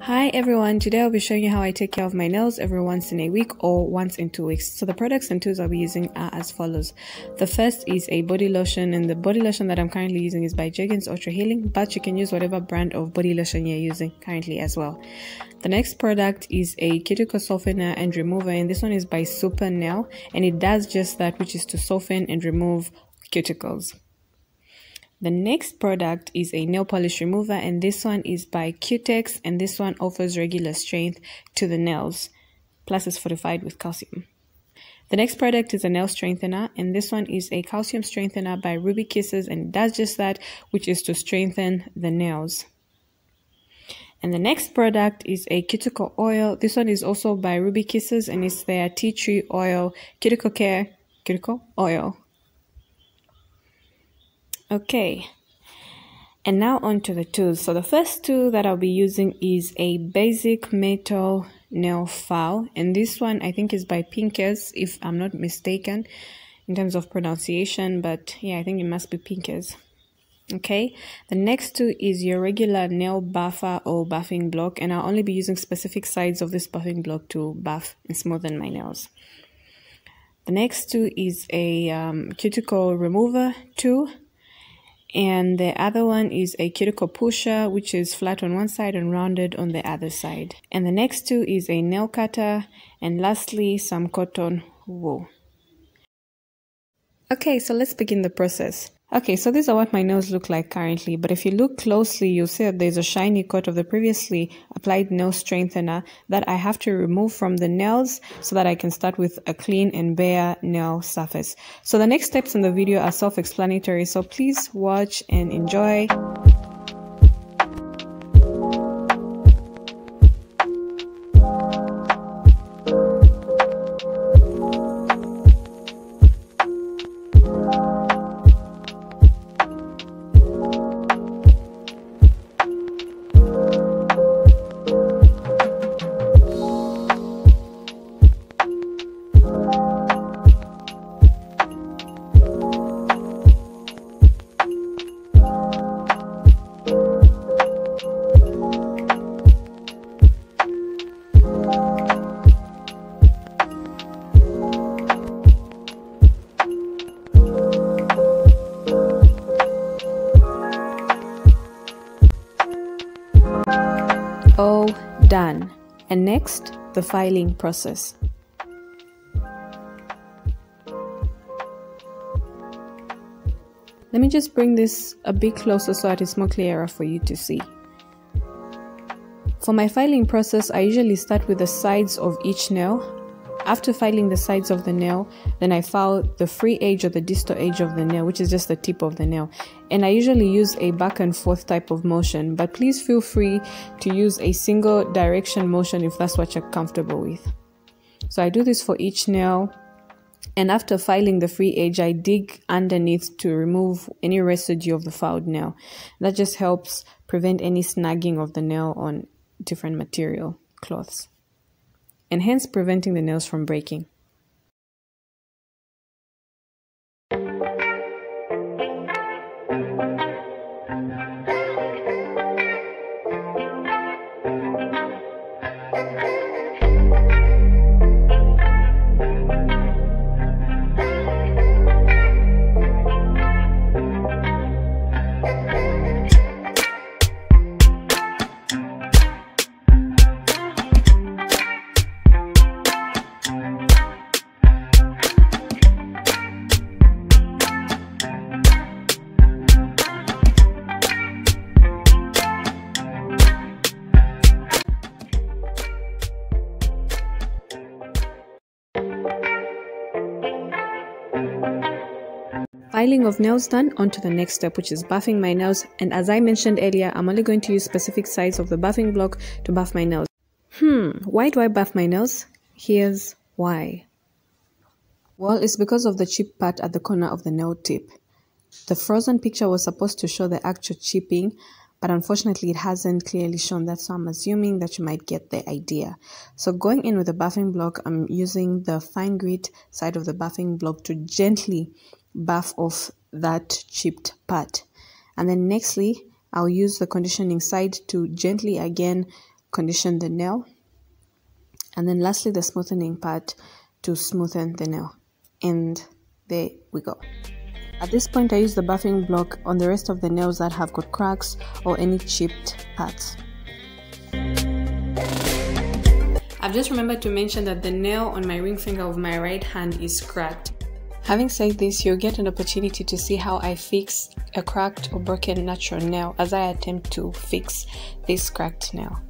Hi everyone, today I'll be showing you how I take care of my nails every once in a week or once in 2 weeks. So the products and tools I'll be using are as follows. The first is a body lotion, and the body lotion that I'm currently using is by Jergens Ultra Healing, but you can use whatever brand of body lotion you're using currently as well. The next product is a cuticle softener and remover, and this one is by Supernail, and it does just that, which is to soften and remove cuticles. The next product is a nail polish remover, and this one is by Cutex, and this one offers regular strength to the nails, plus it's fortified with calcium. The next product is a nail strengthener, and this one is a calcium strengthener by Ruby Kisses, and it does just that, which is to strengthen the nails. And the next product is a cuticle oil. This one is also by Ruby Kisses, and it's their tea tree oil cuticle care cuticle oil. Okay, and now on to the tools. So the first tool that I'll be using is a basic metal nail file, and this one I think is by Pinkers, if I'm not mistaken in terms of pronunciation, but yeah, I think it must be Pinkers. Okay, the next tool is your regular nail buffer or buffing block, and I'll only be using specific sides of this buffing block to buff and smoothen my nails. The next tool is a cuticle remover tool, and the other one is a cuticle pusher, which is flat on one side and rounded on the other side. And the next two is a nail cutter, and lastly some cotton wool. Okay, so let's begin the process. Okay, so these are what my nails look like currently, but if you look closely, you'll see that there's a shiny coat of the previously applied nail strengthener that I have to remove from the nails so that I can start with a clean and bare nail surface. So the next steps in the video are self-explanatory, so please watch and enjoy. All done. And next, the filing process. Let me just bring this a bit closer so that it's more clearer for you to see. For my filing process, I usually start with the sides of each nail. After filing the sides of the nail, then I file the free edge or the distal edge of the nail, which is just the tip of the nail. And I usually use a back and forth type of motion, but please feel free to use a single direction motion if that's what you're comfortable with. So I do this for each nail, and after filing the free edge, I dig underneath to remove any residue of the filed nail. That just helps prevent any snagging of the nail on different material cloths, and hence preventing the nails from breaking. Filing of nails done, on to the next step, which is buffing my nails. And as I mentioned earlier, I'm only going to use specific sides of the buffing block to buff my nails. Why do I buff my nails? Here's why. Well, it's because of the chip part at the corner of the nail tip. The frozen picture was supposed to show the actual chipping, but unfortunately it hasn't clearly shown that, so I'm assuming that you might get the idea. So going in with the buffing block, I'm using the fine grit side of the buffing block to gently buff off that chipped part. And then nextly, I'll use the conditioning side to gently again condition the nail. And then lastly, the smoothing part to smoothen the nail. And there we go. At this point, I use the buffing block on the rest of the nails that have got cracks or any chipped parts. I've just remembered to mention that the nail on my ring finger of my right hand is cracked. Having said this, you'll get an opportunity to see how I fix a cracked or broken natural nail as I attempt to fix this cracked nail.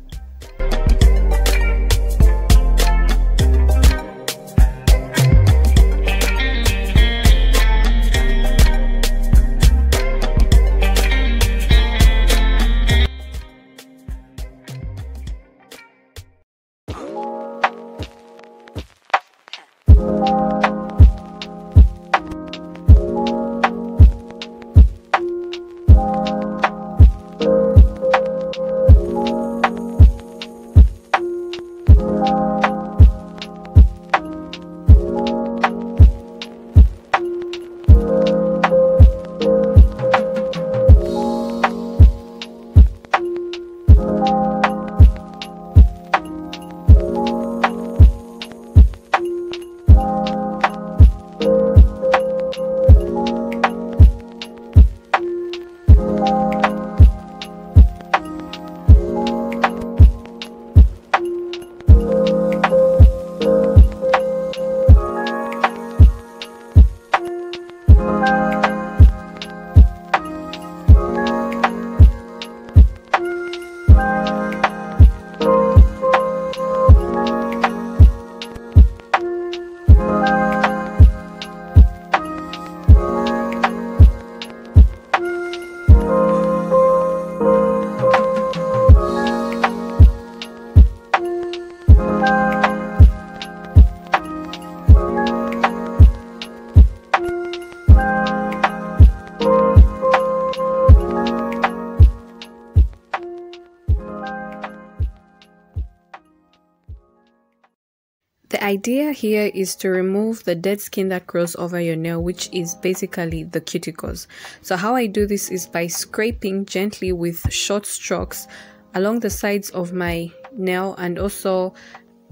The idea here is to remove the dead skin that grows over your nail, which is basically the cuticles. So how I do this is by scraping gently with short strokes along the sides of my nail and also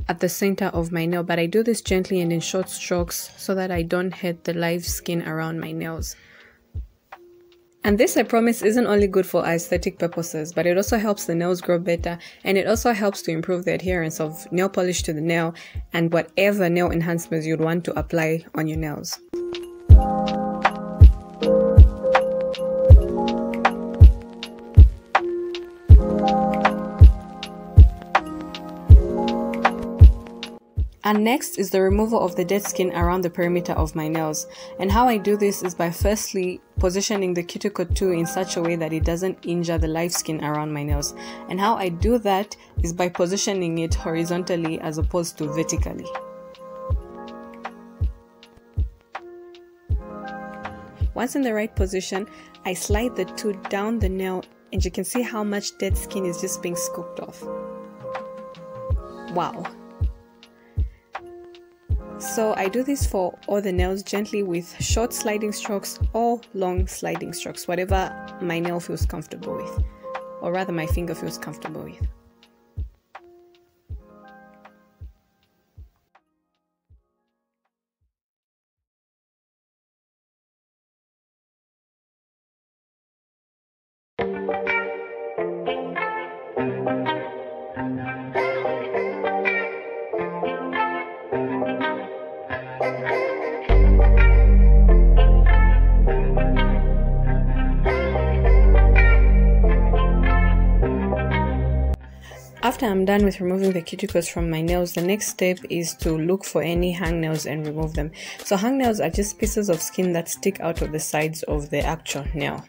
at the center of my nail, but I do this gently and in short strokes so that I don't hurt the live skin around my nails. And this, I promise, isn't only good for aesthetic purposes, but it also helps the nails grow better, and it also helps to improve the adherence of nail polish to the nail and whatever nail enhancements you'd want to apply on your nails. And next is the removal of the dead skin around the perimeter of my nails. And how I do this is by firstly positioning the cuticle 2 in such a way that it doesn't injure the live skin around my nails. And how I do that is by positioning it horizontally as opposed to vertically. Once in the right position, I slide the 2 down the nail and you can see how much dead skin is just being scooped off. Wow. So I do this for all the nails gently with short sliding strokes or long sliding strokes, whatever my nail feels comfortable with, or rather my finger feels comfortable with. After I'm done with removing the cuticles from my nails, the next step is to look for any hangnails and remove them. So hangnails are just pieces of skin that stick out of the sides of the actual nail.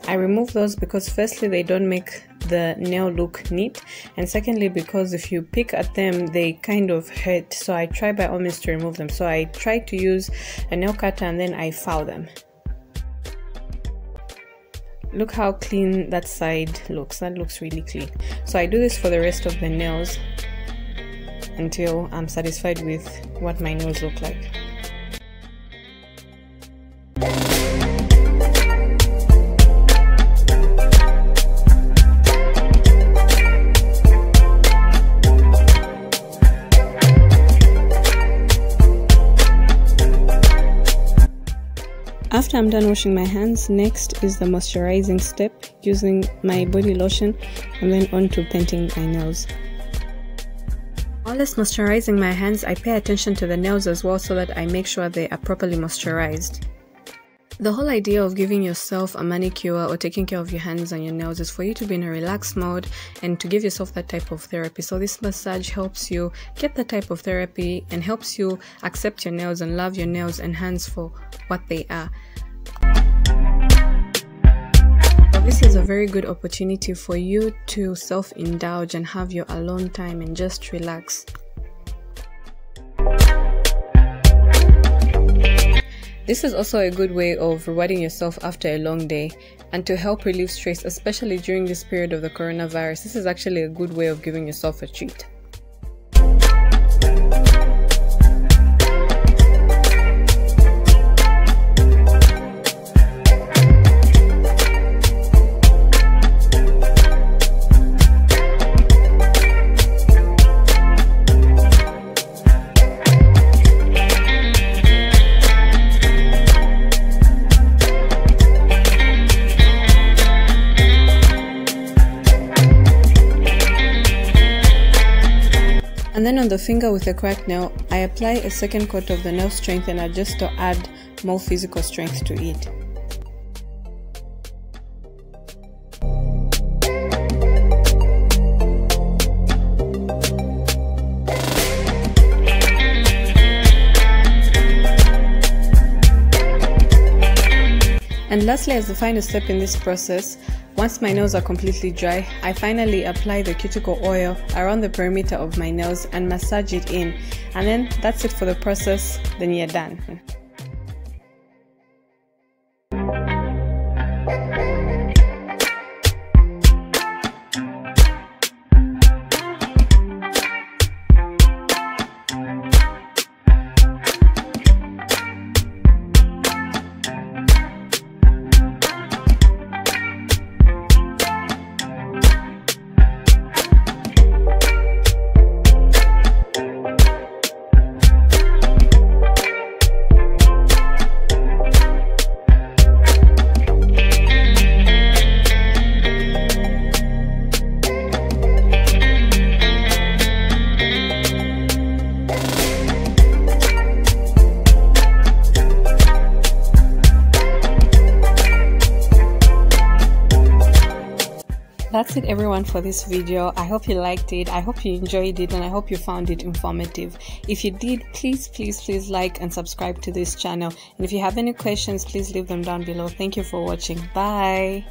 I remove those because firstly they don't make the nail look neat, and secondly because if you pick at them they kind of hurt, so I try by all means to remove them. So I try to use a nail cutter and then I file them. Look how clean that side looks. That looks really clean. So I do this for the rest of the nails until I'm satisfied with what my nails look like. after I'm done washing my hands, next is the moisturizing step using my body lotion, and then on to painting my nails. While it's moisturizing my hands, I pay attention to the nails as well so that I make sure they are properly moisturized. The whole idea of giving yourself a manicure or taking care of your hands and your nails is for you to be in a relaxed mode and to give yourself that type of therapy. So this massage helps you get that type of therapy and helps you accept your nails and love your nails and hands for what they are. This is a very good opportunity for you to self-indulge and have your alone time and just relax. This is also a good way of rewarding yourself after a long day and to help relieve stress, especially during this period of the coronavirus. This is actually a good way of giving yourself a treat. And then on the finger with a cracked nail, I apply a second coat of the nail strengthener just to add more physical strength to it. And lastly, as the final step in this process, once my nails are completely dry, I finally apply the cuticle oil around the perimeter of my nails and massage it in. And then that's it for the process, then you're done. That's it everyone for this video. I hope you liked it, I hope you enjoyed it, and I hope you found it informative. If you did, please like and subscribe to this channel, and if you have any questions, please leave them down below. Thank you for watching. Bye.